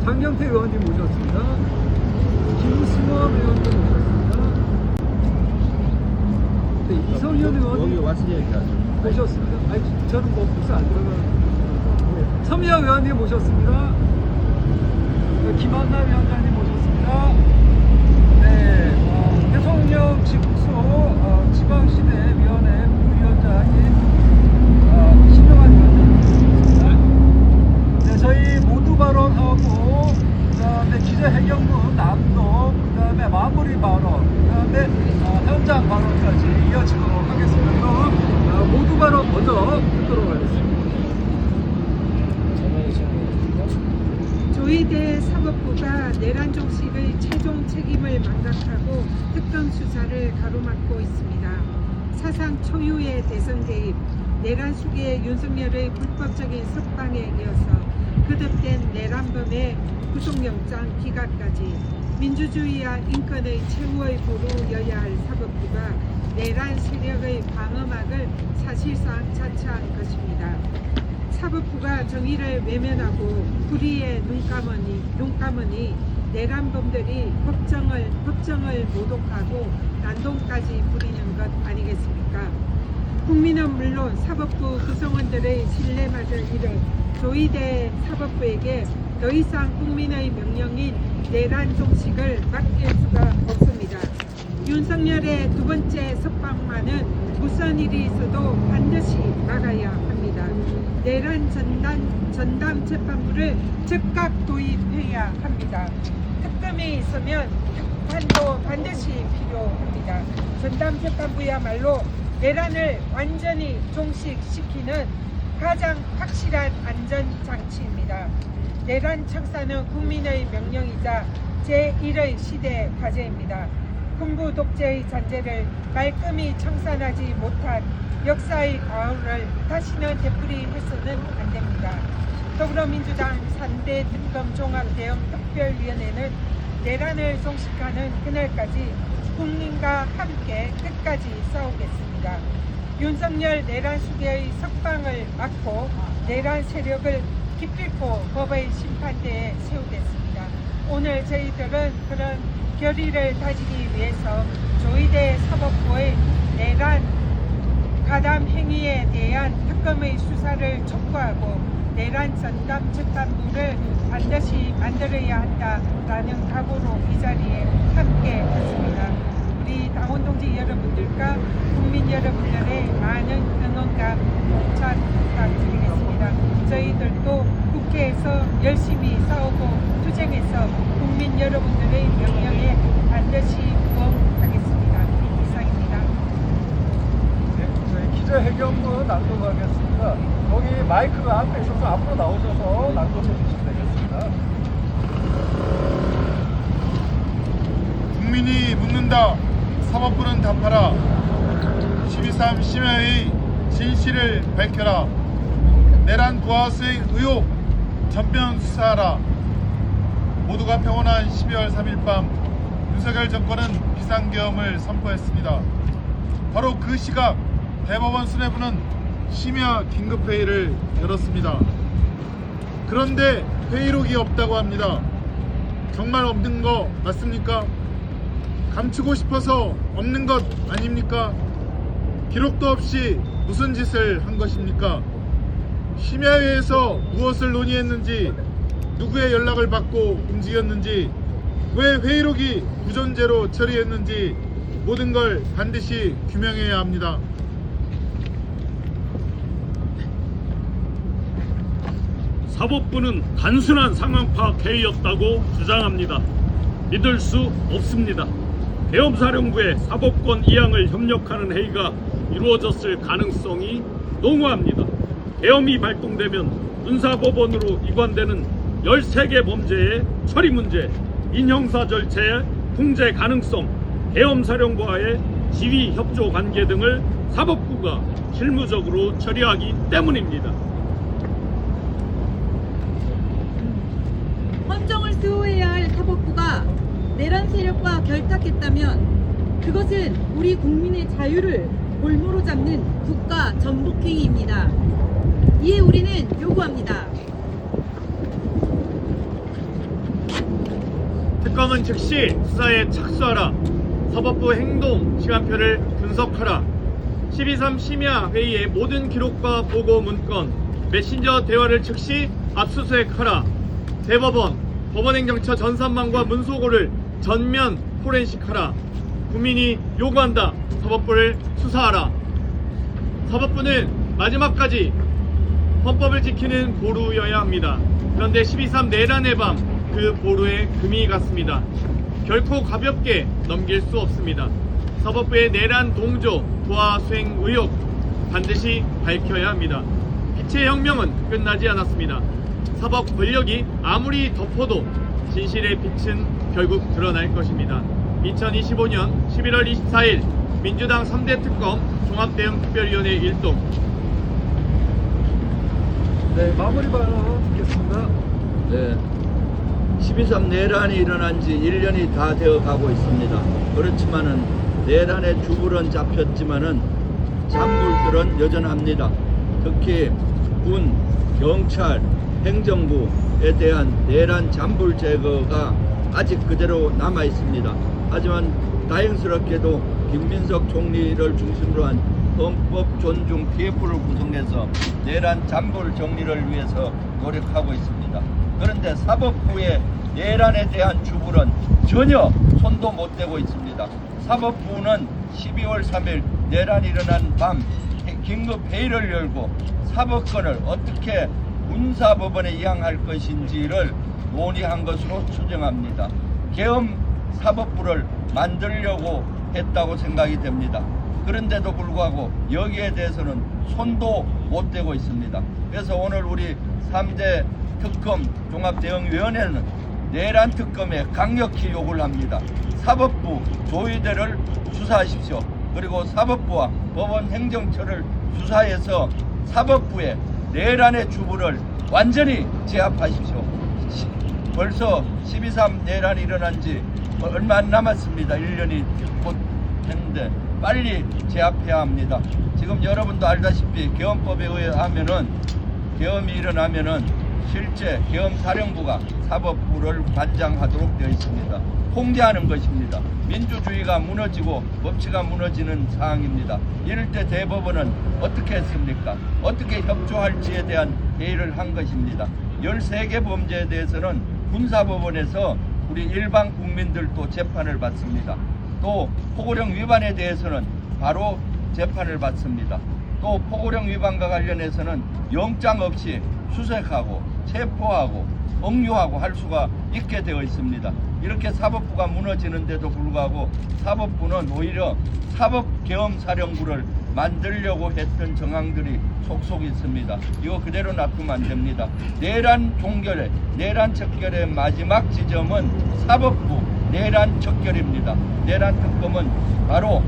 장경태 의원님 모셨습니다. 김승원 의원님 모셨습니다. 네, 이성현 의원님 여기 와서 얘기하죠. 모셨습니다. 아니, 저는 뭐 벌써 안 들어가는. 서미아 의원님 모셨습니다. 네, 김한나 위원장님 모셨습니다. 네, 대통령 직속 지방시대위원회 부위원장님 신명환 위원장님 모셨습니다. 네, 저희 모두 발언하고 그다음에 기자회견문 낭독, 그다음에 마무리 발언, 그다음에 현장 발언까지 이어지도록 하겠습니다. 그럼 모두 발언 먼저 듣도록 하겠습니다. 조희대 사법부가 내란 종식의 최종 책임을 망각하고 특검 수사를 가로막고 있습니다. 사상 초유의 대선 개입, 내란 수기의 윤석열의 불법적인 석방에 이어서 거듭된 내란범의 구속영장 기각까지 민주주의와 인권의 최후의 보루여야 할 사법부가 내란 세력의 방어막을 사실상 자처한 것입니다. 사법부가 정의를 외면하고 불의에 눈감으니 내란범들이 법정을 모독하고 난동까지 부리는 것 아니겠습니까? 국민은 물론 사법부 구성원들의 신뢰마저 잃어 조희대 사법부에게 더 이상 국민의 명령인 내란 종식을 맡길 수가 없습니다. 윤석열의 두 번째 석방만은 무슨 일이 있어도 반드시 막아야 합니다. 내란 전담 재판부를 즉각 도입해야 합니다. 특검이 있으면 특판도 반드시 필요합니다. 전담 재판부야말로 내란을 완전히 종식시키는 가장 확실한 안전장치입니다. 내란 청사는 국민의 명령이자 제1의 시대 과제입니다. 군부 독재의 잔재를 말끔히 청산하지 못한 역사의 과오를 다시는 되풀이해서는 안 됩니다. 더불어민주당 3대 특검 종합대응특별위원회는 내란을 종식하는 그날까지 국민과 함께 끝까지 싸우겠습니다. 윤석열 내란 수괴의 석방을 막고 내란 세력을 기필코 법의 심판대에 세우겠습니다. 오늘 저희들은 그런 결의를 다지기 위해서 조희대 사법부의 내란 가담 행위에 대한 특검의 수사를 촉구하고 내란 전담 재판부를 반드시 만들어야 한다라는 각오로 이 자리에 함께 했습니다. 우리 당원 동지 여러분들과 국민 여러분들의 많은 응원과 협찬 부탁드리겠습니다. 저희들도 국회에서 열심히 싸우고 투쟁해서 국민 여러분들의 명령에 반드시 부응하겠습니다. 이상입니다. 네, 저희 기자회견문 낭독하겠습니다. 거기 마이크가 앞에 있어서 앞으로 나오셔서 낭독해 주시면 되겠습니다. 국민이 묻는다. 사법부는 답하라. 12.3 심야의 진실을 밝혀라. 내란 부하 수행 의혹 전면 수사하라. 모두가 평온한 12월 3일 밤 윤석열 정권은 비상계엄을 선포했습니다. 바로 그 시각 대법원 수뇌부는 심야 긴급회의를 열었습니다. 그런데 회의록이 없다고 합니다. 정말 없는 거 맞습니까? 감추고 싶어서 없는 것 아닙니까? 기록도 없이 무슨 짓을 한 것입니까? 심야회에서 무엇을 논의했는지, 누구의 연락을 받고 움직였는지, 왜 회의록이 부존재로 처리했는지 모든 걸 반드시 규명해야 합니다. 사법부는 단순한 상황 파악 회의였다고 주장합니다. 믿을 수 없습니다. 계엄사령부의 사법권 이양을 협력하는 회의가 이루어졌을 가능성이 농후합니다. 계엄이 발동되면 군사법원으로 이관되는 13개 범죄의 처리 문제, 민형사 절차의 통제 가능성, 계엄사령부와의 지휘 협조 관계 등을 사법부가 실무적으로 처리하기 때문입니다. 헌정을 수호해야 할 사법부가 내란 세력과 결탁했다면 그것은 우리 국민의 자유를 볼모로 잡는 국가 전복행위입니다. 이에 우리는 요구합니다. 특검은 즉시 수사에 착수하라. 사법부 행동 시간표를 분석하라. 12.3 심야 회의의 모든 기록과 보고 문건, 메신저 대화를 즉시 압수수색하라. 대법원, 법원행정처 전산망과 문소고를 전면 포렌식하라. 국민이 요구한다. 사법부를 수사하라. 사법부는 마지막까지 헌법을 지키는 보루여야 합니다. 그런데 12.3 내란의 밤 그 보루에 금이 갔습니다. 결코 가볍게 넘길 수 없습니다. 사법부의 내란 동조, 부하 수행 의혹 반드시 밝혀야 합니다. 빛의 혁명은 끝나지 않았습니다. 사법 권력이 아무리 덮어도 진실의 빛은 결국 드러날 것입니다. 2025년 11월 24일 민주당 3대 특검 종합대응특별위원회 일동. 네, 마무리 발언 듣겠습니다. 네. 12.3 내란이 일어난 지 1년이 다 되어 가고 있습니다. 그렇지만은 내란의 주불은 잡혔지만은 잔불들은 여전합니다. 특히 군, 경찰, 행정부에 대한 내란 잔불 제거가 아직 그대로 남아 있습니다. 하지만 다행스럽게도 김민석 총리를 중심으로 한 헌법 존중 TF를 구성해서 내란 잔불 정리를 위해서 노력하고 있습니다. 그런데 사법부의 내란에 대한 주불은 전혀 손도 못 대고 있습니다. 사법부는 12월 3일 내란이 일어난 밤 긴급 회의를 열고 사법권을 어떻게 군사법원에 이양할 것인지를 논의한 것으로 추정합니다. 계엄 사법부를 만들려고 했다고 생각이 됩니다. 그런데도 불구하고 여기에 대해서는 손도 못 대고 있습니다. 그래서 오늘 우리 3대 특검 종합대응위원회는 내란 특검에 강력히 요구를 합니다. 사법부 조의대를 수사하십시오. 그리고 사법부와 법원 행정처를 수사해서 사법부의 내란의 주부를 완전히 제압하십시오. 벌써 12.3 내란이 일어난 지 얼마 안 남았습니다. 1년이 곧 했는데 빨리 제압해야 합니다. 지금 여러분도 알다시피 계엄법에 의하면은 계엄이 일어나면은 실제 계엄사령부가 사법부를 관장하도록 되어 있습니다. 홍제하는 것입니다. 민주주의가 무너지고 법치가 무너지는 상황입니다. 이럴 때 대법원은 어떻게 했습니까? 어떻게 협조할지에 대한 회의를 한 것입니다. 13개 범죄에 대해서는 군사법원에서 우리 일반 국민들도 재판을 받습니다. 또 포고령 위반에 대해서는 바로 재판을 받습니다. 또 포고령 위반과 관련해서는 영장 없이 수색하고 체포하고 억류하고 할 수가 있게 되어 있습니다. 이렇게 사법부가 무너지는데도 불구하고 사법부는 오히려 사법계엄사령부를 만들려고 했던 정황들이 속속 있습니다. 이거 그대로 놔두면 안 됩니다. 내란 종결의 내란 척결의 마지막 지점은 사법부 내란 척결입니다. 내란 특검은 바로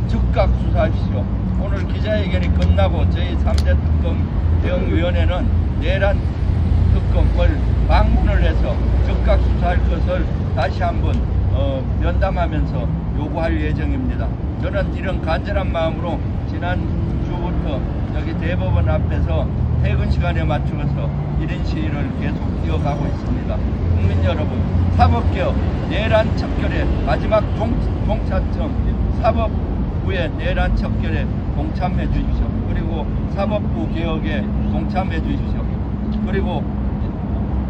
즉각 수사하십시오. 오늘 기자회견이 끝나고 저희 3대 특검 대응위원회는 내란 특검을 방문을 해서 즉각 수사할 것을 다시 한번 면담하면서 요구할 예정입니다. 저는 이런 간절한 마음으로 지난주부터 여기 대법원 앞에서 퇴근 시간에 맞추어서 1인 시위를 계속 이어가고 있습니다. 국민 여러분, 사법개혁 내란 척결의 마지막 종착점 사법부의 내란 척결에 동참해 주십시오. 그리고 사법부 개혁에 동참해 주십시오. 그리고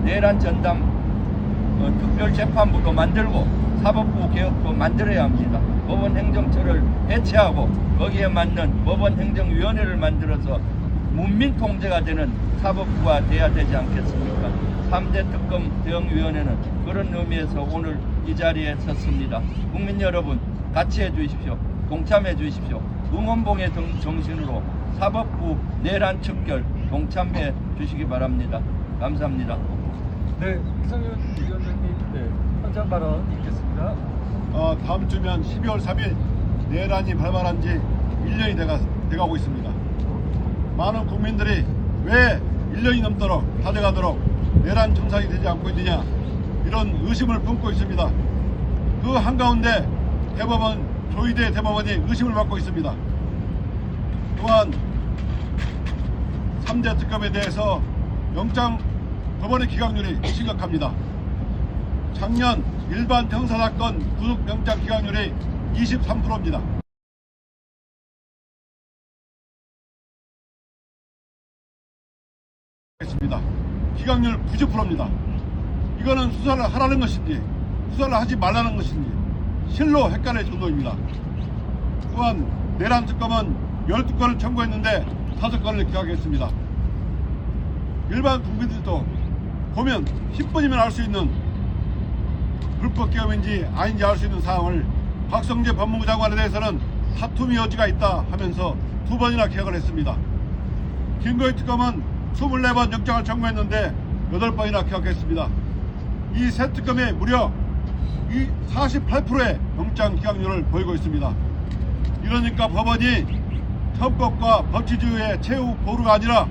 내란 전담 특별재판부도 만들고 사법부 개혁도 만들어야 합니다. 법원 행정처를 해체하고 거기에 맞는 법원 행정위원회를 만들어서 문민 통제가 되는 사법부가 돼야 되지 않겠습니까? 3대 특검 대응위원회는 그런 의미에서 오늘 이 자리에 섰습니다. 국민 여러분 같이 해주십시오. 동참해 주십시오. 응원봉의 정신으로 사법부 내란 척결 동참해 주시기 바랍니다. 감사합니다. 네, 이성윤 위원장님, 네, 현장 발언 있겠습니다. 다음 주면 12월 3일 내란이 발발한 지 1년이 돼가고 있습니다. 많은 국민들이 왜 1년이 넘도록 가져가도록 내란 청산이 되지 않고 있느냐 이런 의심을 품고 있습니다. 그 한가운데 대법원 조의대 대법원이 의심을 받고 있습니다. 또한 3대 특검에 대해서 영장 법원의 기각률이 심각합니다. 작년 일반 형사사건 구속영장 기각률이 23%입니다. 기각률 90%입니다. 이거는 수사를 하라는 것인지 수사를 하지 말라는 것인지 실로 헷갈릴 정도입니다. 또한 내란 특검은 12건을 청구했는데 5건을 기각했습니다. 일반 국민들도 보면 10분이면 알 수 있는 불법 계엄인지 아닌지 알 수 있는 사항을 박성재 법무부 장관에 대해서는 다툼의 여지가 있다 하면서 2번이나 기각을 했습니다. 김건희 특검은 24번 영장을 청구했는데 8번이나 기각했습니다. 이 세 특검이 무려 48%의 영장 기각률을 보이고 있습니다. 이러니까 법원이 헌법과 법치주의의 최후 보루가 아니라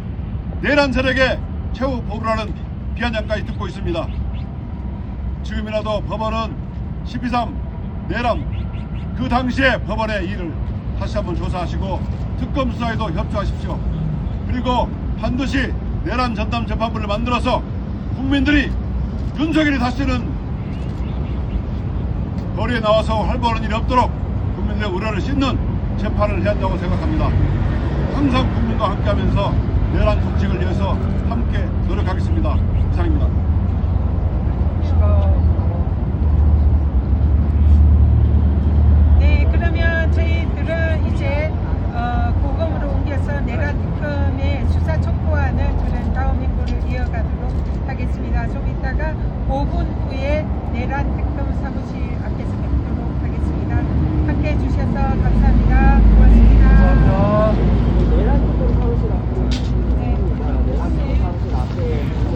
내란 세력의 최후 보루라는 비아냥까지 듣고 있습니다. 지금이라도 법원은 12.3 내란 그 당시에 법원의 일을 다시 한번 조사하시고 특검 수사에도 협조하십시오. 그리고 반드시 내란 전담 재판부를 만들어서 국민들이 윤석열이 다시는 거리에 나와서 활보하는 일이 없도록 국민들의 우려를 씻는 재판을 해야 한다고 생각합니다. 항상 국민과 함께하면서 내란 정책을 위해서 함께 노력하겠습니다. 이상입니다. 네, 그러면 저희들은 이제 고검으로 옮겨서 내란 특검의 수사 촉구하는 그런 다음 행보를 이어가도록 하겠습니다. 좀 이따가 5분 후에 내란 특검 사무실 앞에서 뵙도록 하겠습니다. 함께 해주셔서 감사합니다. 고맙습니다. 감사합니다. 내란 특검 사무실 앞에. 네. 내란 특검 사무실 앞에.